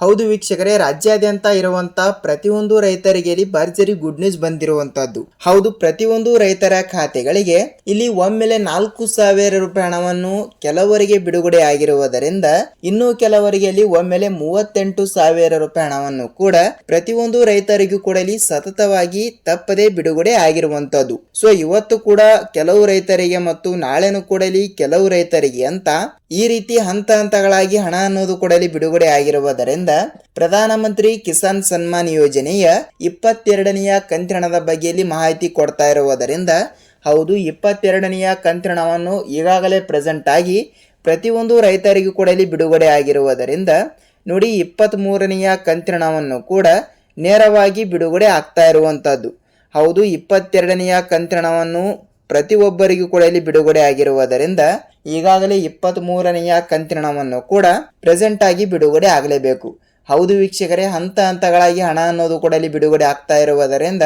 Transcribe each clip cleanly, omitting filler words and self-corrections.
ಹೌದು ವೀಕ್ಷಕರೇ, ರಾಜ್ಯಾದ್ಯಂತ ಇರುವಂತ ಪ್ರತಿಯೊಂದು ರೈತರಿಗೆ ಇಲ್ಲಿ ಭರ್ಜರಿ ಗುಡ್ ನ್ಯೂಸ್ ಬಂದಿರುವಂತದ್ದು. ಹೌದು, ಪ್ರತಿಯೊಂದು ರೈತರ ಖಾತೆಗಳಿಗೆ ಇಲ್ಲಿ ಒಮ್ಮೆಲೆ 4,000 ರೂಪಾಯಿ ಹಣವನ್ನು ಕೆಲವರಿಗೆ ಬಿಡುಗಡೆ ಆಗಿರುವುದರಿಂದ ಇನ್ನು ಕೆಲವರಿಗೆ ಇಲ್ಲಿ ಒಮ್ಮೆಲೆ 38,000 ರೂಪಾಯಿ ಹಣವನ್ನು ಕೂಡ ಪ್ರತಿಯೊಂದು ರೈತರಿಗೂ ಕೂಡ ಇಲ್ಲಿ ಸತತವಾಗಿ ತಪ್ಪದೆ ಬಿಡುಗಡೆ ಆಗಿರುವಂತದ್ದು. ಸೊ ಇವತ್ತು ಕೂಡ ಕೆಲವು ರೈತರಿಗೆ ಮತ್ತು ನಾಳೆನೂ ಕೂಡ ಇಲ್ಲಿ ಕೆಲವು ರೈತರಿಗೆ ಅಂತ ಈ ರೀತಿ ಹಂತ ಹಂತಗಳಾಗಿ ಹಣ ಅನ್ನೋದು ಕೂಡ ಇಲ್ಲಿ ಬಿಡುಗಡೆ ಆಗಿರುವುದರಿಂದ ಪ್ರಧಾನಮಂತ್ರಿ ಕಿಸಾನ್ ಸನ್ಮಾನ್ ಯೋಜನೆಯ 22ನೆಯ ಕಂತಿನದ ಬಗ್ಗೆ ಇಲ್ಲಿ ಮಾಹಿತಿ ಕೊಡ್ತಾ ಇರುವುದರಿಂದ ಹೌದು, 22ನೆಯ ಕಂತಿನವನ್ನು ಈಗಾಗಲೇ ಪ್ರೆಸೆಂಟ್ ಆಗಿ ಪ್ರತಿಯೊಂದು ರೈತರಿಗೂ ಕೂಡ ಇಲ್ಲಿ ಬಿಡುಗಡೆ ಆಗಿರುವುದರಿಂದ ನೋಡಿ 23ನೆಯ ಕಂತಿನವನ್ನು ಕೂಡ ನೇರವಾಗಿ ಬಿಡುಗಡೆ ಆಗ್ತಾ ಇರುವಂತದ್ದು. ಹೌದು, 22ನೆಯ ಕಂತಿನವನ್ನು ಪ್ರತಿಯೊಬ್ಬರಿಗೂ ಕೂಡ ಇಲ್ಲಿ ಬಿಡುಗಡೆ ಆಗಿರುವುದರಿಂದ ಈಗಾಗಲೇ 23ನೆಯ ಕಂತಿನವನ್ನು ಕೂಡ ಪ್ರೆಸೆಂಟ್ ಆಗಿ ಬಿಡುಗಡೆ ಆಗಲೇಬೇಕು. ಹೌದು ವೀಕ್ಷಕರೇ, ಹಂತ ಹಂತಗಳಾಗಿ ಹಣ ಅನ್ನೋದು ಕೂಡ ಇಲ್ಲಿ ಬಿಡುಗಡೆ ಆಗ್ತಾ ಇರುವುದರಿಂದ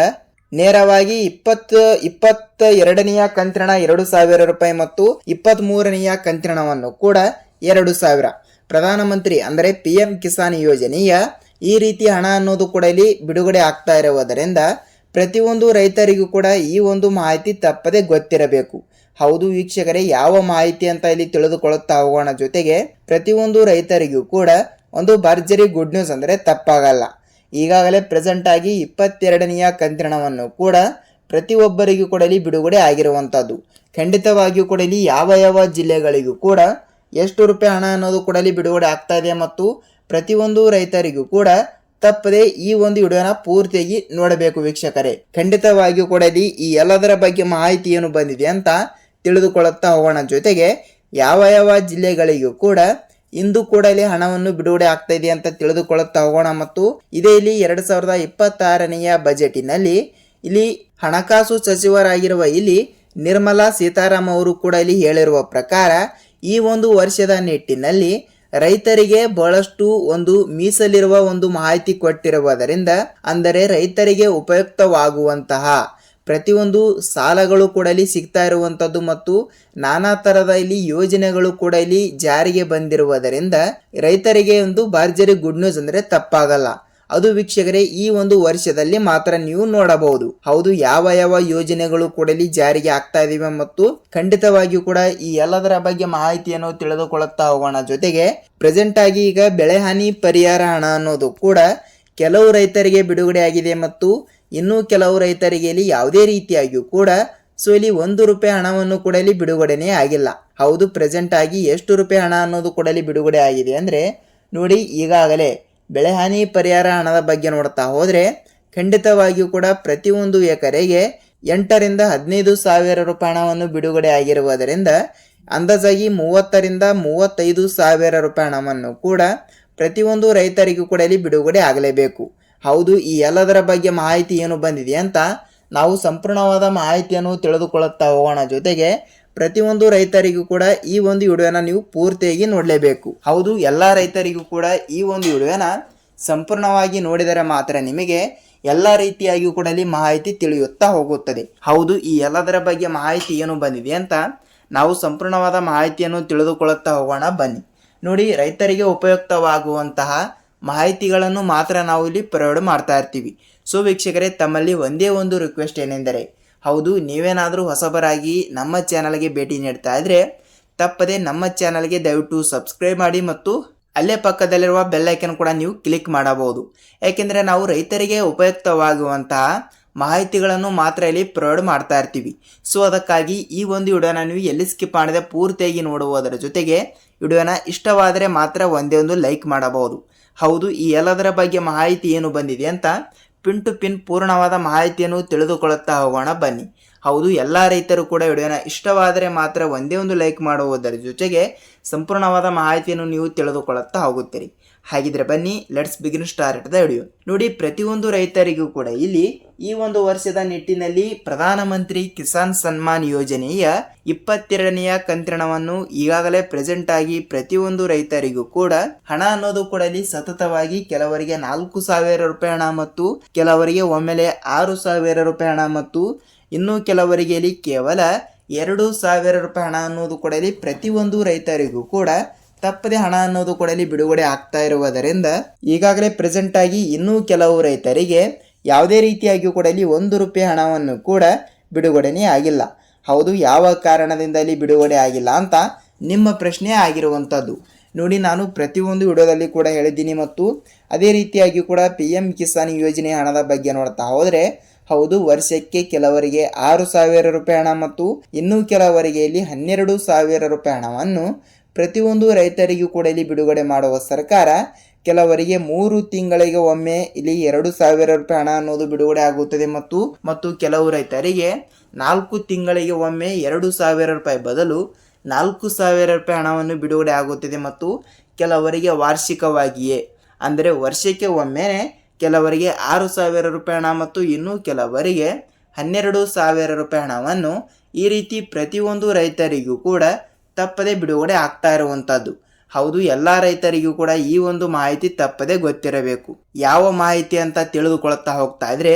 ನೇರವಾಗಿ 22ನೆಯ ಕಂತಿನ 2,000 ರೂಪಾಯಿ ಮತ್ತು 23ನೆಯ ಕಂತಿನವನ್ನು ಕೂಡ 2,000 ಪ್ರಧಾನಮಂತ್ರಿ ಅಂದರೆ PM ಕಿಸಾನ್ ಯೋಜನೆಯ ಈ ರೀತಿ ಹಣ ಅನ್ನೋದು ಕೂಡ ಇಲ್ಲಿ ಬಿಡುಗಡೆ ಆಗ್ತಾ ಇರುವುದರಿಂದ ಪ್ರತಿಯೊಂದು ರೈತರಿಗೂ ಕೂಡ ಈ ಒಂದು ಮಾಹಿತಿ ತಪ್ಪದೆ ಗೊತ್ತಿರಬೇಕು. ಹೌದು ವೀಕ್ಷಕರೇ, ಯಾವ ಮಾಹಿತಿ ಅಂತ ಇಲ್ಲಿ ತಿಳಿದುಕೊಳ್ಳುತ್ತಾ ಹೋಗೋಣ. ಜೊತೆಗೆ ಪ್ರತಿಯೊಂದು ರೈತರಿಗೂ ಕೂಡ ಒಂದು ಭರ್ಜರಿ ಗುಡ್ ನ್ಯೂಸ್ ಅಂದರೆ ತಪ್ಪಾಗಲ್ಲ. ಈಗಾಗಲೇ ಪ್ರೆಸೆಂಟ್ ಆಗಿ 22ನೆಯ ಕಂತಿನವನ್ನು ಕೂಡ ಪ್ರತಿಯೊಬ್ಬರಿಗೂ ಕೂಡ ಇಲ್ಲಿ ಬಿಡುಗಡೆ ಆಗಿರುವಂಥದ್ದು. ಖಂಡಿತವಾಗಿಯೂ ಕೂಡ ಇಲ್ಲಿ ಯಾವ ಜಿಲ್ಲೆಗಳಿಗೂ ಕೂಡ ಎಷ್ಟು ರೂಪಾಯಿ ಹಣ ಅನ್ನೋದು ಕೂಡ ಇಲ್ಲಿ ಬಿಡುಗಡೆ ಆಗ್ತಾ ಇದೆ ಮತ್ತು ಪ್ರತಿಯೊಂದು ರೈತರಿಗೂ ಕೂಡ ತಪ್ಪದೆ ಈ ಒಂದು ವಿಡಿಯೋನ ಪೂರ್ತಿಯಾಗಿ ನೋಡಬೇಕು ವೀಕ್ಷಕರೇ. ಖಂಡಿತವಾಗಿಯೂ ಕೂಡ ಇಲ್ಲಿ ಈ ಎಲ್ಲದರ ಬಗ್ಗೆ ಮಾಹಿತಿ ಏನು ಬಂದಿದೆ ಅಂತ ತಿಳಿದುಕೊಳ್ಳುತ್ತಾ ಹೋಗೋಣ. ಜೊತೆಗೆ ಯಾವ ಜಿಲ್ಲೆಗಳಿಗೂ ಕೂಡ ಇಂದು ಕೂಡ ಇಲ್ಲಿ ಹಣವನ್ನು ಬಿಡುಗಡೆ ಆಗ್ತಾ ಇದೆ ಅಂತ ತಿಳಿದುಕೊಳ್ಳುತ್ತಾ ಹೋಗೋಣ. ಮತ್ತು ಇದೇ ಇಲ್ಲಿ 2026ನೆಯ ಬಜೆಟಿನಲ್ಲಿ ಇಲ್ಲಿ ಹಣಕಾಸು ಸಚಿವರಾಗಿರುವ ಇಲ್ಲಿ ನಿರ್ಮಲಾ ಸೀತಾರಾಮನ್ ಅವರು ಕೂಡ ಇಲ್ಲಿ ಹೇಳಿರುವ ಪ್ರಕಾರ ಈ ಒಂದು ವರ್ಷದ ನಿಟ್ಟಿನಲ್ಲಿ ರೈತರಿಗೆ ಬಹಳಷ್ಟು ಒಂದು ಮೀಸಲಿರುವ ಒಂದು ಮಾಹಿತಿ ಕೊಟ್ಟಿರುವುದರಿಂದ ಅಂದರೆ ರೈತರಿಗೆ ಉಪಯುಕ್ತವಾಗುವಂತಹ ಪ್ರತಿಯೊಂದು ಸಾಲಗಳು ಕೂಡ ಇಲ್ಲಿ ಸಿಗ್ತಾ ಇರುವಂತದ್ದು ಮತ್ತು ನಾನಾ ತರದ ಇಲ್ಲಿ ಯೋಜನೆಗಳು ಕೂಡ ಇಲ್ಲಿ ಜಾರಿಗೆ ಬಂದಿರುವುದರಿಂದ ರೈತರಿಗೆ ಒಂದು ಭರ್ಜರಿ ಗುಡ್ ನ್ಯೂಸ್ ಅಂದ್ರೆ ತಪ್ಪಾಗಲ್ಲ. ಅದು ವೀಕ್ಷಕರೇ ಈ ಒಂದು ವರ್ಷದಲ್ಲಿ ಮಾತ್ರ ನೀವು ನೋಡಬಹುದು. ಹೌದು, ಯಾವ ಯೋಜನೆಗಳು ಕೂಡ ಇಲ್ಲಿ ಜಾರಿಗೆ ಆಗ್ತಾ ಇದಿವೆ ಮತ್ತು ಖಂಡಿತವಾಗಿಯೂ ಕೂಡ ಈ ಎಲ್ಲದರ ಬಗ್ಗೆ ಮಾಹಿತಿಯನ್ನು ತಿಳಿದುಕೊಳ್ಳುತ್ತಾ ಹೋಗೋಣ. ಜೊತೆಗೆ ಪ್ರೆಸೆಂಟ್ ಆಗಿ ಈಗ ಬೆಳೆಹಾನಿ ಪರಿಹಾರ ಹಣ ಅನ್ನೋದು ಕೂಡ ಕೆಲವು ರೈತರಿಗೆ ಬಿಡುಗಡೆ ಆಗಿದೆ ಮತ್ತು ಇನ್ನು ಕೆಲವು ರೈತರಿಗೆ ಇಲ್ಲಿ ಯಾವುದೇ ರೀತಿಯಾಗಿಯೂ ಕೂಡ ಸೊ ಇಲ್ಲಿ 1 ರೂಪಾಯಿ ಹಣವನ್ನು ಕೂಡ ಇಲ್ಲಿ ಬಿಡುಗಡೆನೇ ಆಗಿಲ್ಲ. ಹೌದು, ಪ್ರೆಸೆಂಟ್ ಆಗಿ ಎಷ್ಟು ರೂಪಾಯಿ ಹಣ ಅನ್ನೋದು ಕೂಡ ಇಲ್ಲಿ ಬಿಡುಗಡೆ ಆಗಿದೆ ಅಂದ್ರೆ ನೋಡಿ, ಈಗಾಗಲೇ ಬೆಳೆಹಾನಿ ಪರಿಹಾರ ಹಣದ ಬಗ್ಗೆ ನೋಡ್ತಾ ಹೋದ್ರೆ ಖಂಡಿತವಾಗಿಯೂ ಕೂಡ ಪ್ರತಿಯೊಂದು ಎಕರೆಗೆ 8ರಿಂದ 15,000 ರೂಪಾಯಿ ಹಣವನ್ನು ಬಿಡುಗಡೆ ಆಗಿರುವುದರಿಂದ ಅಂದಾಜಾಗಿ 30ರಿಂದ 35,000 ರೂಪಾಯಿ ಹಣವನ್ನು ಕೂಡ ಪ್ರತಿಯೊಂದು ರೈತರಿಗೂ ಕೂಡ ಇಲ್ಲಿ ಬಿಡುಗಡೆ ಆಗಲೇಬೇಕು. ಹೌದು, ಈ ಎಲ್ಲದರ ಬಗ್ಗೆ ಮಾಹಿತಿ ಏನು ಬಂದಿದೆ ಅಂತ ನಾವು ಸಂಪೂರ್ಣವಾದ ಮಾಹಿತಿಯನ್ನು ತಿಳಿದುಕೊಳ್ಳುತ್ತಾ ಹೋಗೋಣ. ಜೊತೆಗೆ ಪ್ರತಿಯೊಂದು ರೈತರಿಗೂ ಕೂಡ ಈ ಒಂದು ವಿಡಿಯೋನ ನೀವು ಪೂರ್ತಿಯಾಗಿ ನೋಡಲೇಬೇಕು. ಹೌದು, ಎಲ್ಲ ರೈತರಿಗೂ ಕೂಡ ಈ ಒಂದು ವಿಡಿಯೋನ ಸಂಪೂರ್ಣವಾಗಿ ನೋಡಿದರೆ ಮಾತ್ರ ನಿಮಗೆ ಎಲ್ಲ ರೀತಿಯಾಗಿಯೂ ಕೂಡ ಇಲ್ಲಿ ಮಾಹಿತಿ ತಿಳಿಯುತ್ತಾ ಹೋಗುತ್ತದೆ. ಹೌದು, ಈ ಎಲ್ಲದರ ಬಗ್ಗೆ ಮಾಹಿತಿ ಏನು ಬಂದಿದೆ ಅಂತ ನಾವು ಸಂಪೂರ್ಣವಾದ ಮಾಹಿತಿಯನ್ನು ತಿಳಿದುಕೊಳ್ಳುತ್ತಾ ಹೋಗೋಣ ಬನ್ನಿ. ನೋಡಿ, ರೈತರಿಗೆ ಉಪಯುಕ್ತವಾಗುವಂತಹ ಮಾಹಿತಿಗಳನ್ನು ಮಾತ್ರ ನಾವು ಇಲ್ಲಿ ಪ್ರೊವೈಡ್ ಮಾಡ್ತಾ ಇರ್ತೀವಿ. ಸೊ ವೀಕ್ಷಕರೇ, ತಮ್ಮಲ್ಲಿ ಒಂದೇ ಒಂದು ರಿಕ್ವೆಸ್ಟ್ ಏನೆಂದರೆ ಹೌದು, ನೀವೇನಾದರೂ ಹೊಸಬರಾಗಿ ನಮ್ಮ ಚಾನಲ್ಗೆ ಭೇಟಿ ನೀಡ್ತಾ ಇದ್ರೆ ತಪ್ಪದೆ ನಮ್ಮ ಚಾನಲ್ಗೆ ದಯವಿಟ್ಟು ಸಬ್ಸ್ಕ್ರೈಬ್ ಮಾಡಿ ಮತ್ತು ಅಲ್ಲೇ ಪಕ್ಕದಲ್ಲಿರುವ ಬೆಲ್ ಐಕನ್ ಕೂಡ ನೀವು ಕ್ಲಿಕ್ ಮಾಡಬಹುದು. ಯಾಕೆಂದರೆ ನಾವು ರೈತರಿಗೆ ಉಪಯುಕ್ತವಾಗುವಂತಹ ಮಾಹಿತಿಗಳನ್ನು ಮಾತ್ರ ಇಲ್ಲಿ ಪ್ರೊವೈಡ್ ಮಾಡ್ತಾ ಇರ್ತೀವಿ. ಸೊ ಅದಕ್ಕಾಗಿ ಈ ಒಂದು ವಿಡಿಯೋನ ನೀವು ಎಲ್ಲಿ ಸ್ಕಿಪ್ ಮಾಡದೆ ಪೂರ್ತಿಯಾಗಿ ನೋಡುವುದರ ಜೊತೆಗೆ ವಿಡಿಯೋನ ಇಷ್ಟವಾದರೆ ಮಾತ್ರ ಒಂದೇ ಒಂದು ಲೈಕ್ ಮಾಡಬಹುದು. ಹೌದು, ಈ ಎಲ್ಲದರ ಬಗ್ಗೆ ಮಾಹಿತಿ ಏನು ಬಂದಿದೆ ಅಂತ ಪಿನ್ ಟು ಪಿನ್ ಪೂರ್ಣವಾದ ಮಾಹಿತಿಯನ್ನು ತಿಳಿದುಕೊಳ್ಳುತ್ತಾ ಹೋಗೋಣ ಬನ್ನಿ. ಹೌದು, ಎಲ್ಲ ರೈತರು ಕೂಡ ವಿಡಿಯೋನ ಇಷ್ಟವಾದರೆ ಮಾತ್ರ ಒಂದೇ ಒಂದು ಲೈಕ್ ಮಾಡುವುದರ ಜೊತೆಗೆ ಸಂಪೂರ್ಣವಾದ ಮಾಹಿತಿಯನ್ನು ನೀವು ತಿಳಿದುಕೊಳ್ಳುತ್ತಾ ಹೋಗುತ್ತೀರಿ. ಹಾಗಿದ್ರೆ ಬನ್ನಿ, let's begin start the video. ನೋಡಿ, ಪ್ರತಿಯೊಂದು ರೈತರಿಗೂ ಕೂಡ ಇಲ್ಲಿ ಈ ಒಂದು ವರ್ಷದ ನಿಟ್ಟಿನಲ್ಲಿ ಪ್ರಧಾನಮಂತ್ರಿ ಕಿಸಾನ್ ಸನ್ಮಾನ್ ಯೋಜನೆಯ 22ನೆಯ ಕಂತಿನವನ್ನು ಈಗಾಗಲೇ ಪ್ರೆಸೆಂಟ್ ಆಗಿ ಪ್ರತಿಯೊಂದು ರೈತರಿಗೂ ಕೂಡ ಹಣ ಅನ್ನೋದು ಕೂಡ ಇಲ್ಲಿ ಸತತವಾಗಿ ಕೆಲವರಿಗೆ 4,000 ರೂಪಾಯಿ ಹಣ ಮತ್ತು ಕೆಲವರಿಗೆ ಒಮ್ಮೆಲೆ 6,000 ರೂಪಾಯಿ ಹಣ ಮತ್ತು ಇನ್ನು ಕೆಲವರಿಗೆ ಇಲ್ಲಿ ಕೇವಲ 2,000 ರೂಪಾಯಿ ಹಣ ಅನ್ನೋದು ಕೂಡ ಇಲ್ಲಿ ಪ್ರತಿಯೊಂದು ರೈತರಿಗೂ ಕೂಡ ತಪ್ಪದೆ ಹಣ ಅನ್ನೋದು ಕೂಡ ಇಲ್ಲಿ ಬಿಡುಗಡೆ ಆಗ್ತಾ ಇರುವುದರಿಂದ ಈಗಾಗಲೇ ಪ್ರೆಸೆಂಟ್ ಆಗಿ ಇನ್ನೂ ಕೆಲವು ರೈತರಿಗೆ ಯಾವುದೇ ರೀತಿಯಾಗಿಯೂ ಕೂಡ ಇಲ್ಲಿ 1 ರೂಪಾಯಿ ಹಣವನ್ನು ಕೂಡ ಬಿಡುಗಡೆನೇ ಆಗಿಲ್ಲ. ಹೌದು, ಯಾವ ಕಾರಣದಿಂದ ಇಲ್ಲಿ ಬಿಡುಗಡೆ ಆಗಿಲ್ಲ ಅಂತ ನಿಮ್ಮ ಪ್ರಶ್ನೆ ಆಗಿರುವಂಥದ್ದು. ನೋಡಿ, ನಾನು ಪ್ರತಿಯೊಂದು ವಿಡಿಯೋದಲ್ಲಿ ಕೂಡ ಹೇಳಿದ್ದೀನಿ ಮತ್ತು ಅದೇ ರೀತಿಯಾಗಿ ಕೂಡ PM ಕಿಸಾನ್ ಯೋಜನೆ ಹಣದ ಬಗ್ಗೆ ನೋಡ್ತಾ ಹೋದರೆ ಹೌದು, ವರ್ಷಕ್ಕೆ ಕೆಲವರಿಗೆ 6,000 ರೂಪಾಯಿ ಹಣ ಮತ್ತು ಇನ್ನೂ ಕೆಲವರಿಗೆ ಇಲ್ಲಿ 12,000 ರೂಪಾಯಿ ಹಣವನ್ನು ಪ್ರತಿಯೊಂದು ರೈತರಿಗೂ ಕೂಡ ಇಲ್ಲಿ ಬಿಡುಗಡೆ ಮಾಡುವ ಸರ್ಕಾರ ಕೆಲವರಿಗೆ 3 ತಿಂಗಳಿಗೆ ಒಮ್ಮೆ ಇಲ್ಲಿ 2,000 ರೂಪಾಯಿ ಹಣ ಅನ್ನೋದು ಬಿಡುಗಡೆ ಆಗುತ್ತದೆ ಮತ್ತು ಕೆಲವು ರೈತರಿಗೆ 4 ತಿಂಗಳಿಗೆ ಒಮ್ಮೆ 2,000 ರೂಪಾಯಿ ಬದಲು 4,000 ರೂಪಾಯಿ ಹಣವನ್ನು ಬಿಡುಗಡೆ ಆಗುತ್ತದೆ ಮತ್ತು ಕೆಲವರಿಗೆ ವಾರ್ಷಿಕವಾಗಿಯೇ ಅಂದರೆ ವರ್ಷಕ್ಕೆ ಒಮ್ಮೆ ಕೆಲವರಿಗೆ 6,000 ರೂಪಾಯಿ ಹಣ ಮತ್ತು ಇನ್ನೂ ಕೆಲವರಿಗೆ 12,000 ರೂಪಾಯಿ ಹಣವನ್ನು ಈ ರೀತಿ ಪ್ರತಿಯೊಂದು ರೈತರಿಗೂ ಕೂಡ ತಪ್ಪದೆ ಬಿಡುಗಡೆ ಆಗ್ತಾ ಇರುವಂಥದ್ದು. ಹೌದು, ಎಲ್ಲ ರೈತರಿಗೂ ಕೂಡ ಈ ಒಂದು ಮಾಹಿತಿ ತಪ್ಪದೆ ಗೊತ್ತಿರಬೇಕು. ಯಾವ ಮಾಹಿತಿ ಅಂತ ತಿಳಿದುಕೊಳ್ತಾ ಹೋಗ್ತಾ ಇದ್ರೆ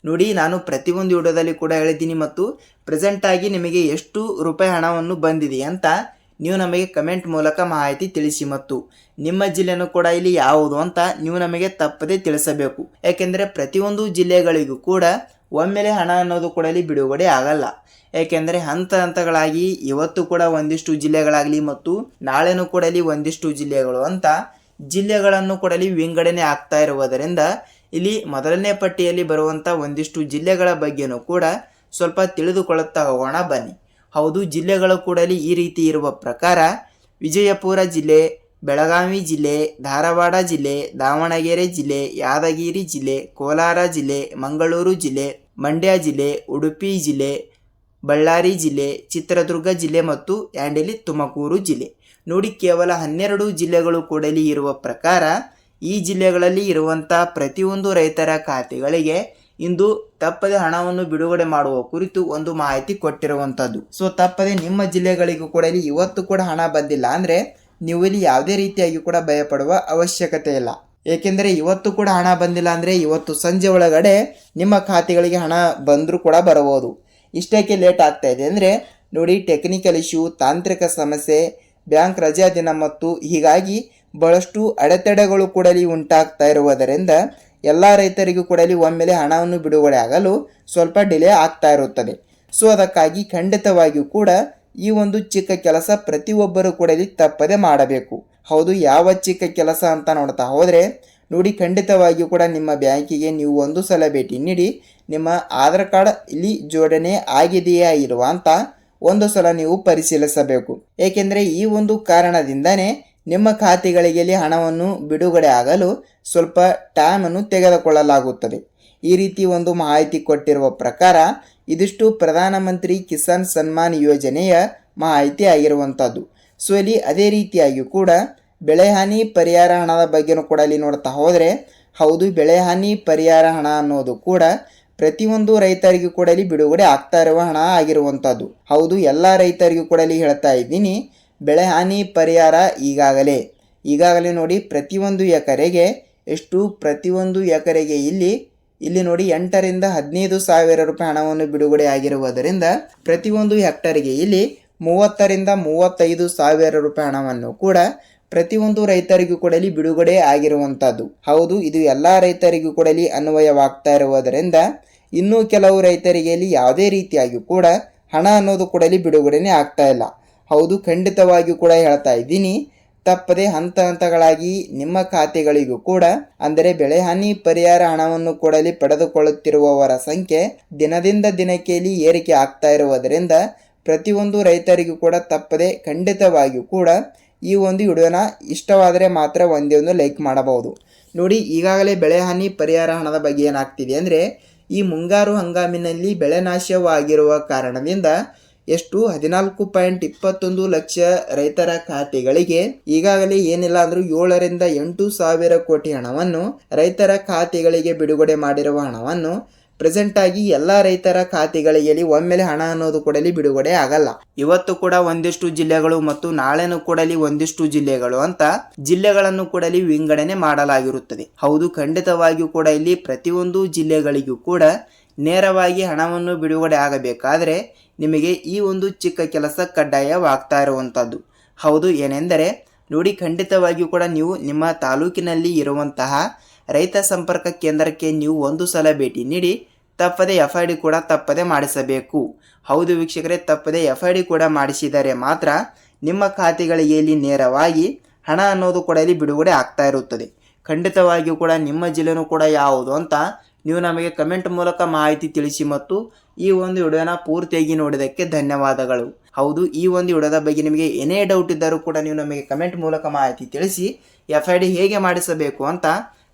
ನೋಡಿ, ನಾನು ಪ್ರತಿಯೊಂದು ವಿಡಿಯೋದಲ್ಲಿ ಕೂಡ ಹೇಳಿದ್ದೀನಿ ಮತ್ತು ಪ್ರೆಸೆಂಟ್ ಆಗಿ ನಿಮಗೆ ಎಷ್ಟು ರೂಪಾಯಿ ಹಣವನ್ನು ಬಂದಿದೆ ಅಂತ ನೀವು ನಮಗೆ ಕಮೆಂಟ್ ಮೂಲಕ ಮಾಹಿತಿ ತಿಳಿಸಿ ಮತ್ತು ನಿಮ್ಮ ಜಿಲ್ಲೆನೂ ಕೂಡ ಇಲ್ಲಿ ಯಾವುದು ಅಂತ ನೀವು ನಮಗೆ ತಪ್ಪದೆ ತಿಳಿಸಬೇಕು. ಯಾಕೆಂದರೆ ಪ್ರತಿಯೊಂದು ಜಿಲ್ಲೆಗಳಿಗೂ ಕೂಡ ಒಮ್ಮೆಲೆ ಹಣ ಅನ್ನೋದು ಕೂಡ ಇಲ್ಲಿ ಬಿಡುಗಡೆ ಆಗಲ್ಲ. ಏಕೆಂದರೆ ಹಂತ ಹಂತಗಳಾಗಿ ಇವತ್ತು ಕೂಡ ಒಂದಿಷ್ಟು ಜಿಲ್ಲೆಗಳಾಗಲಿ ಮತ್ತು ನಾಳೆನೂ ಕೂಡ ಇಲ್ಲಿ ಒಂದಿಷ್ಟು ಜಿಲ್ಲೆಗಳು ಅಂತ ಜಿಲ್ಲೆಗಳನ್ನು ಕೂಡ ಇಲ್ಲಿ ವಿಂಗಡಣೆ ಆಗ್ತಾ ಇರುವುದರಿಂದ ಇಲ್ಲಿ ಮೊದಲನೇ ಪಟ್ಟಿಯಲ್ಲಿ ಬರುವಂಥ ಒಂದಿಷ್ಟು ಜಿಲ್ಲೆಗಳ ಬಗ್ಗೆನೂ ಕೂಡ ಸ್ವಲ್ಪ ತಿಳಿದುಕೊಳ್ಳುತ್ತಾ ಹೋಗೋಣ ಬನ್ನಿ. ಹೌದು, ಜಿಲ್ಲೆಗಳು ಕೂಡ ಇಲ್ಲಿ ಈ ರೀತಿ ಇರುವ ಪ್ರಕಾರ ವಿಜಯಪುರ ಜಿಲ್ಲೆ, ಬೆಳಗಾವಿ ಜಿಲ್ಲೆ, ಧಾರವಾಡ ಜಿಲ್ಲೆ, ದಾವಣಗೆರೆ ಜಿಲ್ಲೆ, ಯಾದಗಿರಿ ಜಿಲ್ಲೆ, ಕೋಲಾರ ಜಿಲ್ಲೆ, ಮಂಗಳೂರು ಜಿಲ್ಲೆ, ಮಂಡ್ಯ ಜಿಲ್ಲೆ, ಉಡುಪಿ ಜಿಲ್ಲೆ, ಬಳ್ಳಾರಿ ಜಿಲ್ಲೆ, ಚಿತ್ರದುರ್ಗ ಜಿಲ್ಲೆ ಮತ್ತು ಇಲ್ಲಿ ತುಮಕೂರು ಜಿಲ್ಲೆ. ನೋಡಿ, ಕೇವಲ 12 ಜಿಲ್ಲೆಗಳು ಕೂಡ ಇಲ್ಲಿ ಇರುವ ಪ್ರಕಾರ ಈ ಜಿಲ್ಲೆಗಳಲ್ಲಿ ಇರುವಂಥ ಪ್ರತಿಯೊಂದು ರೈತರ ಖಾತೆಗಳಿಗೆ ಇಂದು ತಪ್ಪದೆ ಹಣವನ್ನು ಬಿಡುಗಡೆ ಮಾಡುವ ಕುರಿತು ಒಂದು ಮಾಹಿತಿ ಕೊಟ್ಟಿರುವಂಥದ್ದು. ಸೊ ತಪ್ಪದೆ ನಿಮ್ಮ ಜಿಲ್ಲೆಗಳಿಗೂ ಕೂಡ ಇಲ್ಲಿ ಇವತ್ತು ಕೂಡ ಹಣ ಬಂದಿಲ್ಲ ಅಂದರೆ ನೀವು ಇಲ್ಲಿ ಯಾವುದೇ ರೀತಿಯಾಗಿ ಕೂಡ ಭಯಪಡುವ ಅವಶ್ಯಕತೆ ಇಲ್ಲ. ಏಕೆಂದರೆ ಇವತ್ತು ಕೂಡ ಹಣ ಬಂದಿಲ್ಲ ಅಂದರೆ ಇವತ್ತು ಸಂಜೆ ಒಳಗಡೆ ನಿಮ್ಮ ಖಾತೆಗಳಿಗೆ ಹಣ ಬಂದರೂ ಕೂಡ ಬರಬಹುದು. ಇಷ್ಟಕ್ಕೆ ಲೇಟ್ ಆಗ್ತಾ ಇದೆ ಅಂದರೆ ನೋಡಿ, ಟೆಕ್ನಿಕಲ್ ಇಶ್ಯೂ, ತಾಂತ್ರಿಕ ಸಮಸ್ಯೆ, ಬ್ಯಾಂಕ್ ರಜಾ ದಿನ ಮತ್ತು ಹೀಗಾಗಿ ಬಹಳಷ್ಟು ಅಡೆತಡೆಗಳು ಕೂಡ ಇಲ್ಲಿ ಉಂಟಾಗ್ತಾ ಇರುವುದರಿಂದ ಎಲ್ಲ ರೈತರಿಗೂ ಕೂಡ ಇಲ್ಲಿ ಒಮ್ಮೆಲೆ ಹಣವನ್ನು ಬಿಡುಗಡೆ ಆಗಲು ಸ್ವಲ್ಪ ಡಿಲೇ ಆಗ್ತಾ ಇರುತ್ತದೆ. ಸೊ ಅದಕ್ಕಾಗಿ ಖಂಡಿತವಾಗಿಯೂ ಕೂಡ ಈ ಒಂದು ಚಿಕ್ಕ ಕೆಲಸ ಪ್ರತಿಯೊಬ್ಬರು ಕೂಡ ಇಲ್ಲಿ ತಪ್ಪದೆ ಮಾಡಬೇಕು. ಹೌದು, ಯಾವ ಚಿಕ್ಕ ಕೆಲಸ ಅಂತ ನೋಡ್ತಾ ಹೋದರೆ ನೋಡಿ, ಖಂಡಿತವಾಗಿಯೂ ಕೂಡ ನಿಮ್ಮ ಬ್ಯಾಂಕಿಗೆ ನೀವು ಒಂದು ಸಲ ಭೇಟಿ ನೀಡಿ ನಿಮ್ಮ ಆಧಾರ್ ಕಾರ್ಡ್ ಇಲ್ಲಿ ಜೋಡಣೆ ಆಗಿದೆಯಾ ಇಲ್ವಾ ಅಂತ ಒಂದು ಸಲ ನೀವು ಪರಿಶೀಲಿಸಬೇಕು. ಏಕೆಂದರೆ ಈ ಒಂದು ಕಾರಣದಿಂದನೇ ನಿಮ್ಮ ಖಾತೆಗಳಿಗೆ ಹಣವನ್ನು ಬಿಡುಗಡೆ ಆಗಲು ಸ್ವಲ್ಪ ಟೈಮನ್ನು ತೆಗೆದುಕೊಳ್ಳಲಾಗುತ್ತದೆ. ಈ ರೀತಿ ಒಂದು ಮಾಹಿತಿ ಕೊಟ್ಟಿರುವ ಪ್ರಕಾರ ಇದಿಷ್ಟು ಪ್ರಧಾನಮಂತ್ರಿ ಕಿಸಾನ್ ಸನ್ಮಾನ್ ಯೋಜನೆಯ ಮಾಹಿತಿ ಆಗಿರುವಂಥದ್ದು. ಸೊ ಇಲ್ಲಿ ಅದೇ ರೀತಿಯಾಗಿ ಕೂಡ ಬೆಳೆಹಾನಿ ಪರಿಹಾರ ಹಣದ ಬಗ್ಗೆನೂ ಕೂಡ ಇಲ್ಲಿ ನೋಡ್ತಾ ಹೋದರೆ ಹೌದು, ಬೆಳೆಹಾನಿ ಪರಿಹಾರ ಹಣ ಅನ್ನೋದು ಕೂಡ ಪ್ರತಿಯೊಂದು ರೈತರಿಗೂ ಕೂಡ ಇಲ್ಲಿ ಬಿಡುಗಡೆ ಆಗ್ತಾ ಇರುವ ಹಣ ಆಗಿರುವಂಥದ್ದು. ಹೌದು, ಎಲ್ಲ ರೈತರಿಗೂ ಕೂಡ ಇಲ್ಲಿ ಹೇಳ್ತಾ ಇದ್ದೀನಿ, ಬೆಳೆಹಾನಿ ಪರಿಹಾರ ಈಗಾಗಲೇ ನೋಡಿ ಪ್ರತಿಯೊಂದು ಎಕರೆಗೆ ಪ್ರತಿಯೊಂದು ಎಕರೆಗೆ ಇಲ್ಲಿ ನೋಡಿ 8 ರಿಂದ 15 ಸಾವಿರ ರೂಪಾಯಿ ಹಣವನ್ನು ಬಿಡುಗಡೆ ಆಗಿರುವುದರಿಂದ ಪ್ರತಿಯೊಂದು ಹೆಕ್ಟರ್ಗೆ ಇಲ್ಲಿ 30 ರಿಂದ 35 ಸಾವಿರ ರೂಪಾಯಿ ಹಣವನ್ನು ಕೂಡ ಪ್ರತಿಯೊಂದು ರೈತರಿಗೂ ಕೂಡ ಇಲ್ಲಿ ಬಿಡುಗಡೆ ಆಗಿರುವಂಥದ್ದು. ಹೌದು, ಇದು ಎಲ್ಲ ರೈತರಿಗೂ ಕೂಡ ಇಲ್ಲಿ ಅನ್ವಯವಾಗ್ತಾ ಇರುವುದರಿಂದ ಇನ್ನೂ ಕೆಲವು ರೈತರಿಗೆ ಇಲ್ಲಿ ಯಾವುದೇ ರೀತಿಯಾಗಿ ಕೂಡ ಹಣ ಅನ್ನೋದು ಕೂಡ ಇಲ್ಲಿ ಬಿಡುಗಡೆನೇ ಆಗ್ತಾ ಇಲ್ಲ. ಹೌದು, ಖಂಡಿತವಾಗಿಯೂ ಕೂಡ ಹೇಳ್ತಾ ಇದ್ದೀನಿ, ತಪ್ಪದೆ ಹಂತ ಹಂತಗಳಾಗಿ ನಿಮ್ಮ ಖಾತೆಗಳಿಗೂ ಕೂಡ ಅಂದರೆ ಬೆಳೆಹಾನಿ ಪರಿಹಾರ ಹಣವನ್ನು ಕೂಡ ಇಲ್ಲಿ ಪಡೆದುಕೊಳ್ಳುತ್ತಿರುವವರ ಸಂಖ್ಯೆ ದಿನದಿಂದ ದಿನಕ್ಕೆ ಇಲ್ಲಿ ಏರಿಕೆ ಆಗ್ತಾ ಇರುವುದರಿಂದ ಪ್ರತಿಯೊಂದು ರೈತರಿಗೂ ಕೂಡ ತಪ್ಪದೆ ಖಂಡಿತವಾಗಿಯೂ ಕೂಡ ಈ ಒಂದು ವಿಡಿಯೋನ ಇಷ್ಟವಾದರೆ ಮಾತ್ರ ಒಂದೇ ಒಂದು ಲೈಕ್ ಮಾಡಬಹುದು. ನೋಡಿ, ಈಗಾಗಲೇ ಬೆಳೆಹಾನಿ ಪರಿಹಾರ ಹಣದ ಬಗ್ಗೆ ಏನಾಗ್ತಿದೆ ಅಂದರೆ ಈ ಮುಂಗಾರು ಹಂಗಾಮಿನಲ್ಲಿ ಬೆಳೆ ನಾಶವಾಗಿರುವ ಕಾರಣದಿಂದ 14.21 ಲಕ್ಷ ರೈತರ ಖಾತೆಗಳಿಗೆ ಈಗಾಗಲೇ ಏನಿಲ್ಲ ಅಂದ್ರೂ 7 ರಿಂದ 8 ಸಾವಿರ ಕೋಟಿ ಹಣವನ್ನು ರೈತರ ಖಾತೆಗಳಿಗೆ ಬಿಡುಗಡೆ ಮಾಡಿರುವ ಹಣವನ್ನು ಪ್ರೆಸೆಂಟ್ ಆಗಿ ಎಲ್ಲ ರೈತರ ಖಾತೆಗಳಿಗೆ ಒಮ್ಮೆಲೆ ಹಣ ಅನ್ನೋದು ಕೂಡ ಇಲ್ಲಿ ಬಿಡುಗಡೆ ಆಗಲ್ಲ. ಇವತ್ತು ಕೂಡ ಒಂದಿಷ್ಟು ಜಿಲ್ಲೆಗಳು ಮತ್ತು ನಾಳೆನೂ ಕೂಡ ಇಲ್ಲಿ ಒಂದಿಷ್ಟು ಜಿಲ್ಲೆಗಳು ಅಂತ ಜಿಲ್ಲೆಗಳನ್ನು ಕೂಡ ಇಲ್ಲಿ ವಿಂಗಡಣೆ ಮಾಡಲಾಗಿರುತ್ತದೆ. ಹೌದು, ಖಂಡಿತವಾಗಿಯೂ ಕೂಡ ಇಲ್ಲಿ ಪ್ರತಿಯೊಂದು ಜಿಲ್ಲೆಗಳಿಗೂ ಕೂಡ ನೇರವಾಗಿ ಹಣವನ್ನು ಬಿಡುಗಡೆ ಆಗಬೇಕಾದ್ರೆ ನಿಮಗೆ ಈ ಒಂದು ಚಿಕ್ಕ ಕೆಲಸ ಕಡ್ಡಾಯವಾಗ್ತಾ ಇರುವಂಥದ್ದು. ಹೌದು, ಏನೆಂದರೆ ನೋಡಿ, ಖಂಡಿತವಾಗಿಯೂ ಕೂಡ ನೀವು ನಿಮ್ಮ ತಾಲೂಕಿನಲ್ಲಿ ಇರುವಂತಹ ರೈತ ಸಂಪರ್ಕ ಕೇಂದ್ರಕ್ಕೆ ನೀವು ಒಂದು ಸಲ ಭೇಟಿ ನೀಡಿ ತಪ್ಪದೆ FID ಕೂಡ ತಪ್ಪದೆ ಮಾಡಿಸಬೇಕು. ಹೌದು ವೀಕ್ಷಕರೇ, ತಪ್ಪದೆ FID ಕೂಡ ಮಾಡಿಸಿದರೆ ಮಾತ್ರ ನಿಮ್ಮ ಖಾತೆಗಳಿಗೆ ಇಲ್ಲಿ ನೇರವಾಗಿ ಹಣ ಅನ್ನೋದು ಕೂಡ ಇಲ್ಲಿ ಬಿಡುಗಡೆ ಆಗ್ತಾ ಇರುತ್ತದೆ. ಖಂಡಿತವಾಗಿಯೂ ಕೂಡ ನಿಮ್ಮ ಜಿಲ್ಲೆನೂ ಕೂಡ ಯಾವುದು ಅಂತ ನೀವು ನಮಗೆ ಕಮೆಂಟ್ ಮೂಲಕ ಮಾಹಿತಿ ತಿಳಿಸಿ ಮತ್ತು ಈ ಒಂದು ವಿಡಿಯೋನ ಪೂರ್ತಿಯಾಗಿ ನೋಡಿದ್ದಕ್ಕೆ ಧನ್ಯವಾದಗಳು. ಹೌದು, ಈ ಒಂದು ವಿಡಿಯೋದ ಬಗ್ಗೆ ನಿಮಗೆ ಏನೇ ಡೌಟ್ ಇದ್ದರೂ ಕೂಡ ನೀವು ನಮಗೆ ಕಮೆಂಟ್ ಮೂಲಕ ಮಾಹಿತಿ ತಿಳಿಸಿ FID ಹೇಗೆ ಮಾಡಿಸಬೇಕು ಅಂತ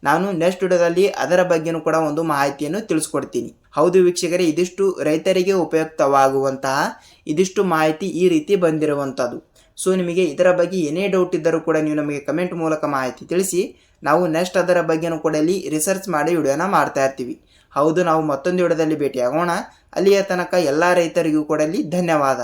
ನಾನು ನೆಕ್ಸ್ಟ್ ವಿಡಿಯೋದಲ್ಲಿ ಅದರ ಬಗ್ಗೆನೂ ಕೂಡ ಒಂದು ಮಾಹಿತಿಯನ್ನು ತಿಳಿಸ್ಕೊಡ್ತೀನಿ. ಹೌದು ವೀಕ್ಷಕರೇ, ಇದಿಷ್ಟು ರೈತರಿಗೆ ಉಪಯುಕ್ತವಾಗುವಂತಹ ಇದಿಷ್ಟು ಮಾಹಿತಿ ಈ ರೀತಿ ಬಂದಿರುವಂಥದ್ದು. ಸೊ ನಿಮಗೆ ಇದರ ಬಗ್ಗೆ ಏನೇ ಡೌಟ್ ಇದ್ದರೂ ಕೂಡ ನೀವು ನಮಗೆ ಕಮೆಂಟ್ ಮೂಲಕ ಮಾಹಿತಿ ತಿಳಿಸಿ ನಾವು ನೆಕ್ಸ್ಟ್ ಅದರ ಬಗ್ಗೆನೂ ಕೂಡ ಇಲ್ಲಿ ರಿಸರ್ಚ್ ಮಾಡಿ ವಿಡಿಯೋನ ಮಾಡ್ತಾ ಇರ್ತೀವಿ. ಹೌದು, ನಾವು ಮತ್ತೊಂದು ವಿಡಿಯೋದಲ್ಲಿ ಭೇಟಿಯಾಗೋಣ. ಅಲ್ಲಿಯ ತನಕ ಎಲ್ಲ ರೈತರಿಗೂ ಕೂಡ ಇಲ್ಲಿ ಧನ್ಯವಾದ.